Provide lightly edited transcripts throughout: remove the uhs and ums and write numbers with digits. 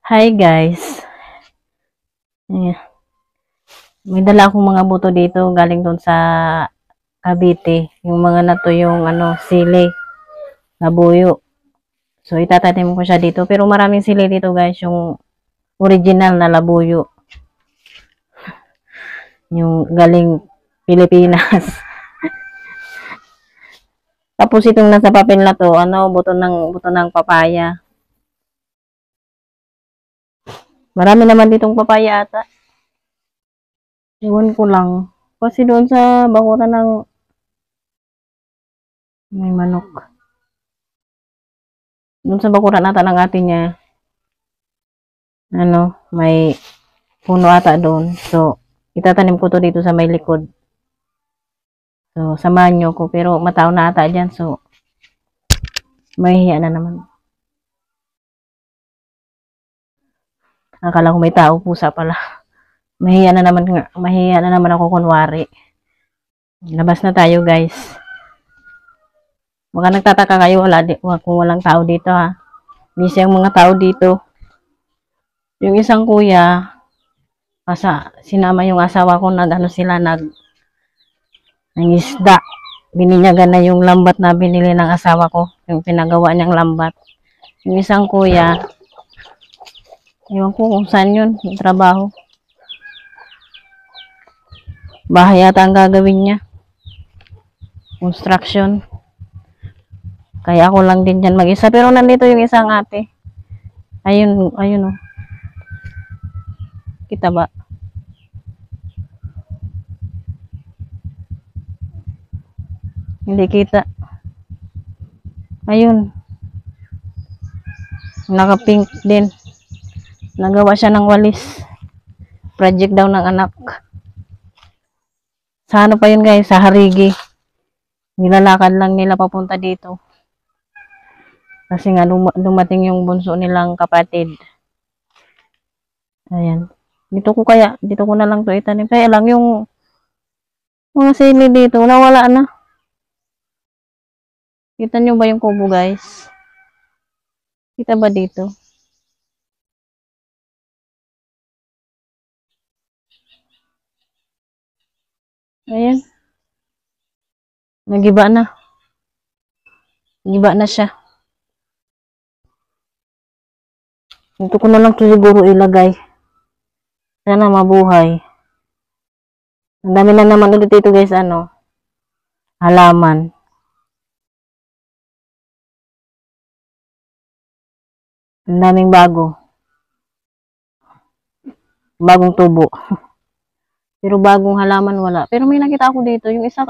Hi guys. Ayan. May dala akong mga buto dito galing doon sa Cavite. Yung mga na to yung sili, labuyo. So itatanim ko siya dito. Pero maraming sili dito guys, yung original na labuyo. Yung galing Pilipinas. Tapos itong nasa papel na to, buto ng papaya. Marami naman ditong papaya ata. Iwan ko lang. Kasi doon sa bakuran ng may manok. Doon sa bakuran ata ng ate niya, may puno ata doon. So, itatanim ko to dito sa may likod. So, samahan nyo ko. Pero matao na ata dyan. So, mahihiya na naman. Akala ko may tao, pusa pala. Mahihiya na naman ako kunwari. Labas na tayo guys. Baka nagtataka kayo, kung walang tao dito ha. Busy ang mga tao dito. Yung isang kuya, sinama yung asawa ko, ng isda. Bininyagan na yung lambat na binili ng asawa ko. Yung pinagawa niyang lambat. Yung isang kuya, ewan ko kung saan yun, yung trabaho. Bahay yata ang gagawin niya. Construction. Kaya ako lang din dyan mag-isa. Pero nandito yung isang ate. Ayun oh. Kita ba? Hindi kita. Ayun. Naka-pink din. Nagawa siya ng walis. Project daw ng anak. Sa ano pa yun guys? Sa Harigi. Nilalakad lang nila papunta dito. Kasi nga dumating yung bunso nilang kapatid. Ayan. Dito ko na lang to itanim. Kaya lang yung mga sili dito, nawala na. Kita nyo ba yung kubo guys? Kita ba dito? Ayan. Nagiba na. Nagiba na siya. Dito ko na lang to siguro ilagay. Sana mabuhay. Ang dami na naman ulit dito guys, halaman. Ang daming bagong tubo. Pero bagong halaman wala. Pero may nakita ako dito, yung isa,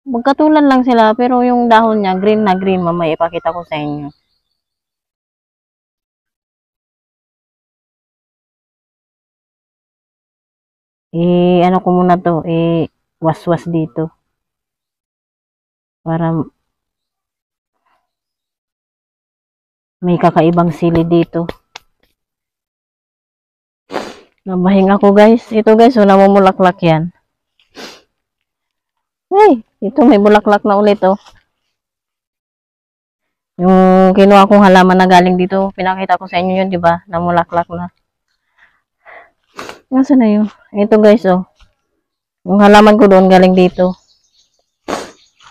magkatulan lang sila, pero yung dahon niya, green na green, mamaya ipakita ko sa inyo. Ano ko muna to, waswas dito. Para may kakaibang sili dito. Nabahing ako guys. Ito guys, namumulaklak yan. Ay, ito may bulaklak na ulit oh. Yung kinuha kong halaman na galing dito, pinakita ko sa inyo yun, di ba? Namulaklak na. Nasaan na yun? Ito guys oh. Yung halaman ko doon galing dito.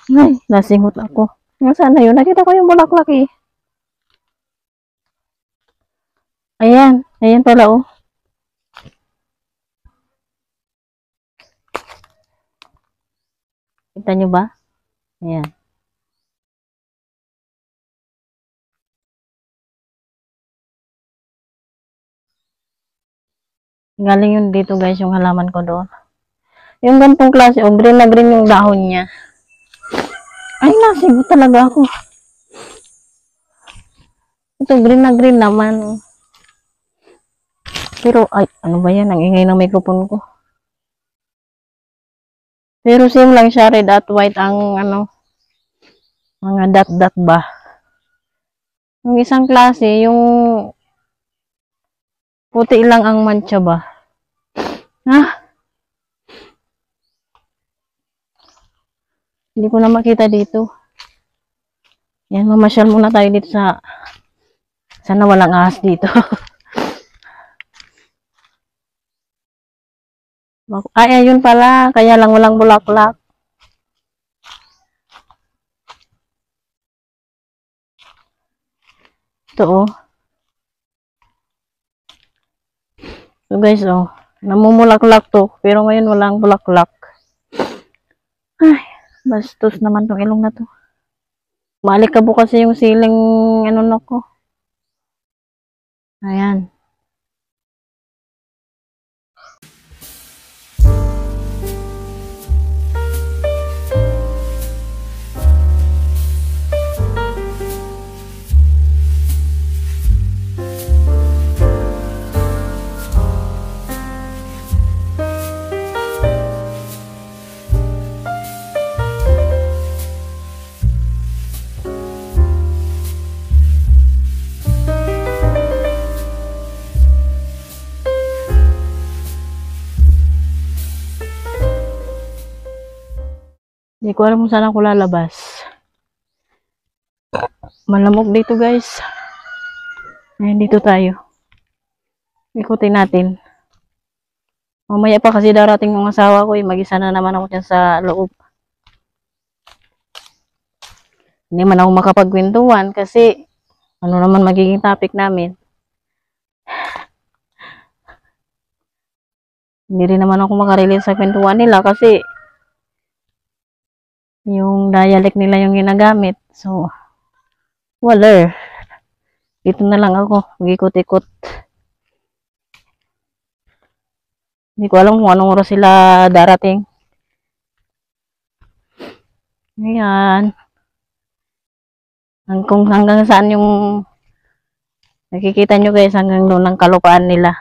Ay, nasingot ako. Nasaan na yun? Nakita ko yung bulaklak eh. Ayan, ayan pala oh. Kita nyo ba? Ayan. Galing yun dito guys, yung halaman ko doon. Yung gantong klase, green na green yung dahon niya. Ay, nasigot talaga ako. Ito, green na green naman. Pero, ay, ano ba yan? Ang ingay ng microphone ko. Pero same lang siya, red at white ang, mga dot-dot ba. Yung isang klase, yung puti lang ang mancha ba. Ha? Hindi ko na makita dito. Yan, mamasyal muna tayo dito sa Sana walang ahas dito. Ay, ayun pala. Kaya lang walang bulaklak. Ito, oh. So, guys, oh. Namumulaklak to. Pero ngayon walang bulaklak. Ay, bastos naman tong ilong na to. Malik ka po kasi yung siling ano na ko. Ayan. Hindi ko alam kung saan ako lalabas. Malamok dito, guys. Ayan, dito tayo. Ikutin natin. Mamaya pa kasi darating yung asawa ko. Mag-isa na naman ako dyan sa loob. Hindi man ako makapagkwentuhan kasi ano naman magiging topic namin. Hindi rin naman ako makarelate sa kwentuhan nila kasi yung dialect nila yung ginagamit. So, wala. Dito na lang ako. Mag-ikot-ikot. Hindi ko alam kung anong oras sila darating. Ayan. Kung hanggang saan yung nakikita nyo guys, hanggang doon ang kalupaan nila.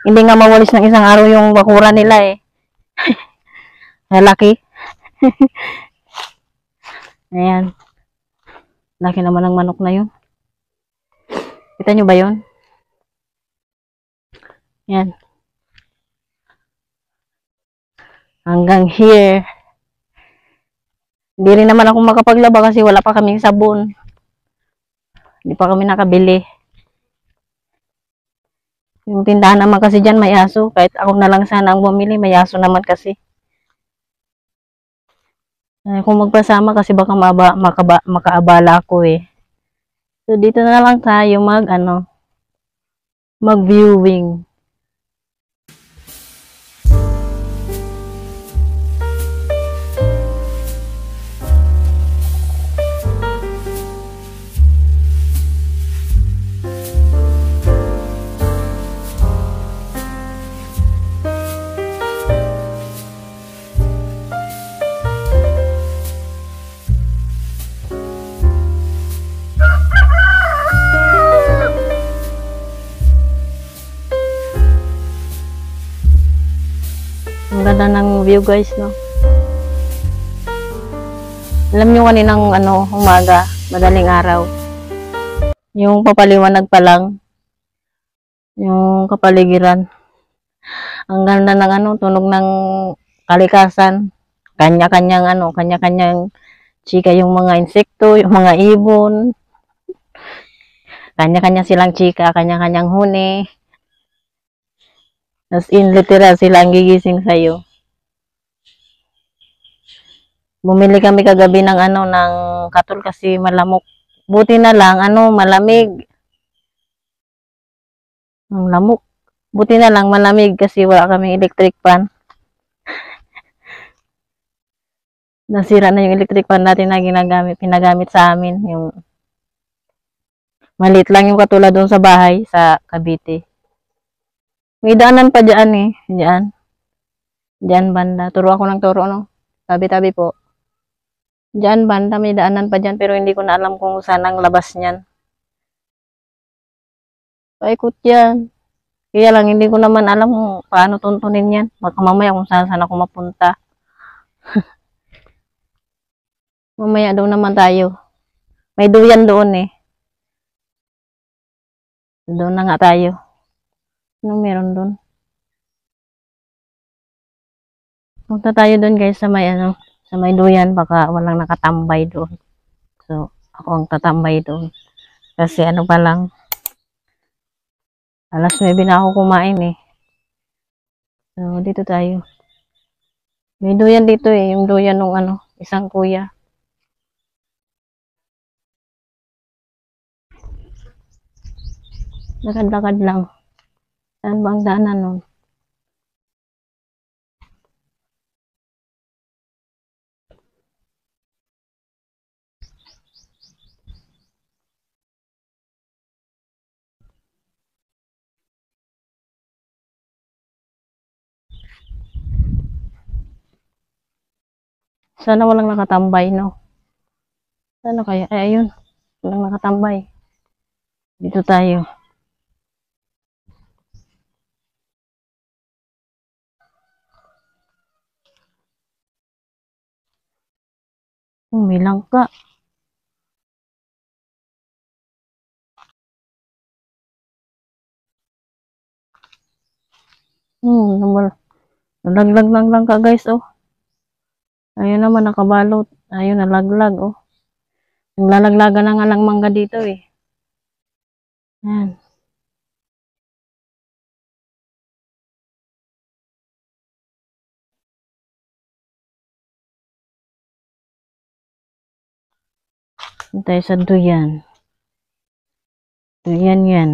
Hindi nga mawalis ng isang araw yung bakura nila eh. Laki. Ayan. Laki naman ng manok na yun. Kita nyo ba yun? Ayan. Hanggang here. Hindi rin naman ako makapaglaba kasi wala pa kaming sabon. Hindi pa kami nakabili. Yung tindahan naman kasi dyan may aso. Kahit ako na lang sana ang bumili, may aso naman kasi. Kung magpasama kasi baka makaabala ako eh. So dito na lang tayo mag-viewing. Ang ganda ng view guys, no? Alam nyo kaninang umaga, madaling araw. Yung papaliwanag pa lang, yung kapaligiran. Ang ganda ng tunog ng kalikasan. Kanya-kanyang chika yung mga insekto, yung mga ibon. Kanya-kanya silang chika, kanya-kanyang huni. As in, literal sila ang gigising sa'yo. Bumili kami kagabi ng ng katol kasi malamok. Buti na lang, malamig. Ang lamok. Buti na lang, malamig kasi wala kaming electric fan. Nasira na yung electric fan natin na pinagamit sa amin. Yung maliit lang yung katulad doon sa bahay, sa Cavite. May daanan pa dyan eh. Diyan banda. Turo ako ng turo, no? Tabi-tabi po. Diyan banda, may daanan pa dyan. Pero hindi ko na alam kung saan ang labas niyan. Paikot yan. Kaya lang, hindi ko naman alam kung paano tuntunin yan. Baka mamaya kung saan ako mapunta. Mamaya daw naman tayo. May duyan doon eh. Doon na nga tayo. Anong meron doon? Punta tayo doon guys sa may sa may duyan, baka walang nakatambay doon. So, ako ang tatambay doon. Kasi pa lang, Alas 9 na ako kumain eh. So, dito tayo. May duyan dito eh. Yung duyan nung ano, isang kuya. Lakad-lakad lang. Saan ba ang daanan nun? Sana walang nakatambay, no? Sana kaya? Eh, ayun. Walang nakatambay. Dito tayo. May langka. Nalaglag ng langka, guys, oh. Ayun naman, nakabalot. Ayun, nalaglag, oh. Naglalaglagan na nga lang mangga dito, eh. Ayan. Dito tayo sa duyan. Duyan yan.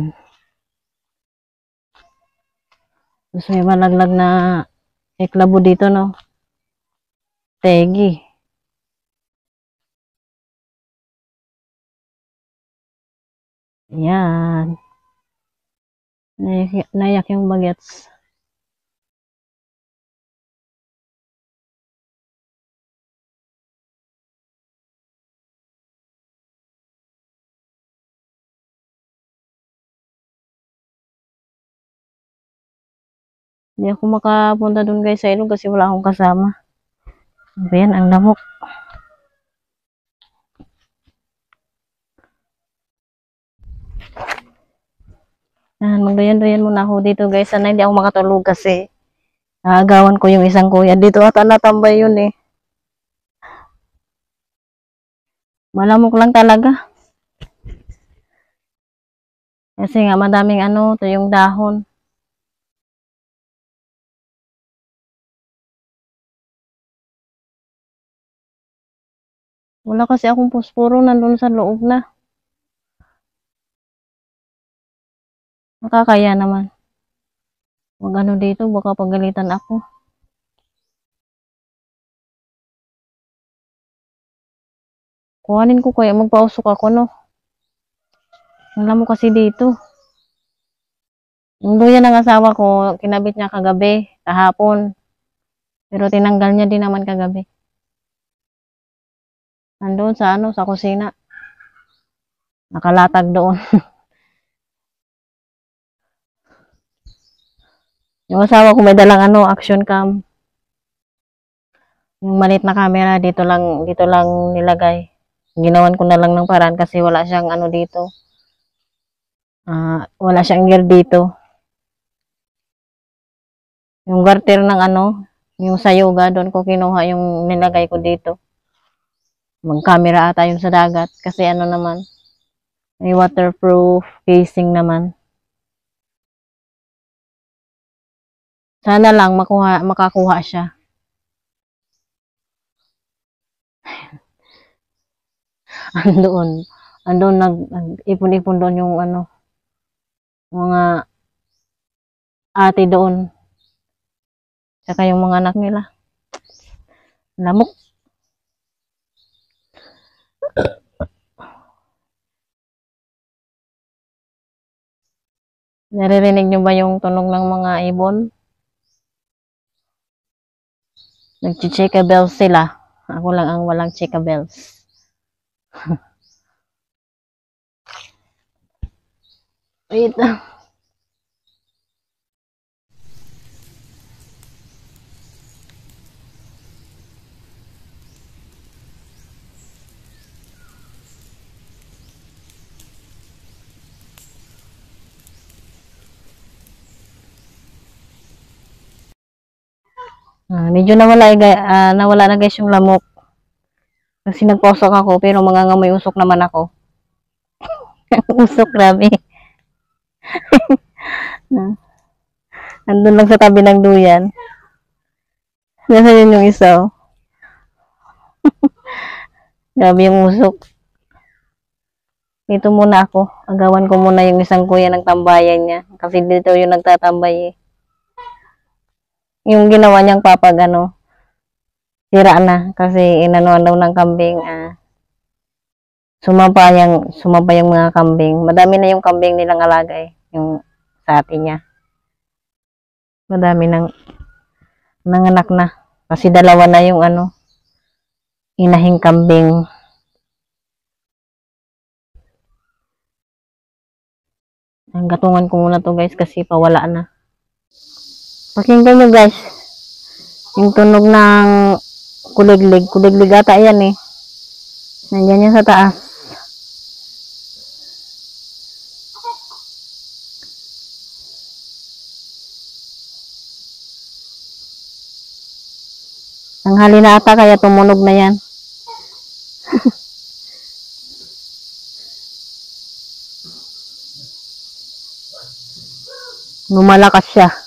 Tapos may malaglag na eklabo dito, no? Tegi. Yan. Nayak yung bagets. Hindi ako makapunta dun guys sa ilog kasi wala akong kasama. Ayan, ang lamok. Magdayan-dayan muna ako dito guys. Sana hindi ako makatulog kasi agawan ko yung isang kuya. Dito ata natambay yun eh. Malamok lang talaga. Kasi nga madaming ano, to yung dahon. Wala kasi akong posporo nandun sa loob na. Nakakaya naman. Wag ano dito, baka pagalitan ako. Kuhanin ko kaya magpausok ako no. Alam mo kasi dito. Yung duyan ng asawa ko, kinabit niya kagabi, kahapon. Pero tinanggal niya din naman kagabi. Nandun sa ano, sa kusina. Nakalatag doon. Yung asawa ko may dalang ano, action cam. Yung maliit na camera dito lang nilagay. Ginawan ko na lang ng paraan kasi wala siyang ano dito. Wala siyang gear dito. Yung garter ng ano, yung sa yoga, doon ko kinuha yung nilagay ko dito. Mag-camera ata yun sa dagat kasi ano naman, may waterproof casing naman. Sana lang makakuha siya. Andoon nag-ipon-ipon doon yung ano, mga ate doon. Saka yung mga anak nila. Lamok. Naririnig nyo ba yung tunog ng mga ibon? Nagchichika bells sila. Ako lang ang walang chika bells. Wait lang. Medyo nawala na guys yung lamok. Kasi nagposok ako pero mangangamoy usok naman ako. Usok, grabe. Andun lang sa tabi ng duyan. Nasa yun yung isa. Oh. Grabe yung usok. Dito muna ako. Agawan ko muna yung isang kuya ng tambayan niya. Kasi dito yung nagtatambay eh. Yung ginawa niyang papag sira na. Kasi inanuan daw ng kambing. Sumapa yung mga kambing. Madami na yung kambing nilang alaga eh. Yung sa atin niya. Madami nang nanganak na. Kasi dalawa na yung inahing kambing. Ang gatungan ko muna to guys kasi pawala na. Pakinggan nyo guys. Yung tunog ng kuliglig. Kuliglig ata yan eh. Nandiyan yan sa taas. Tanghali na ata kaya tumunog na yan. Lumalakas siya.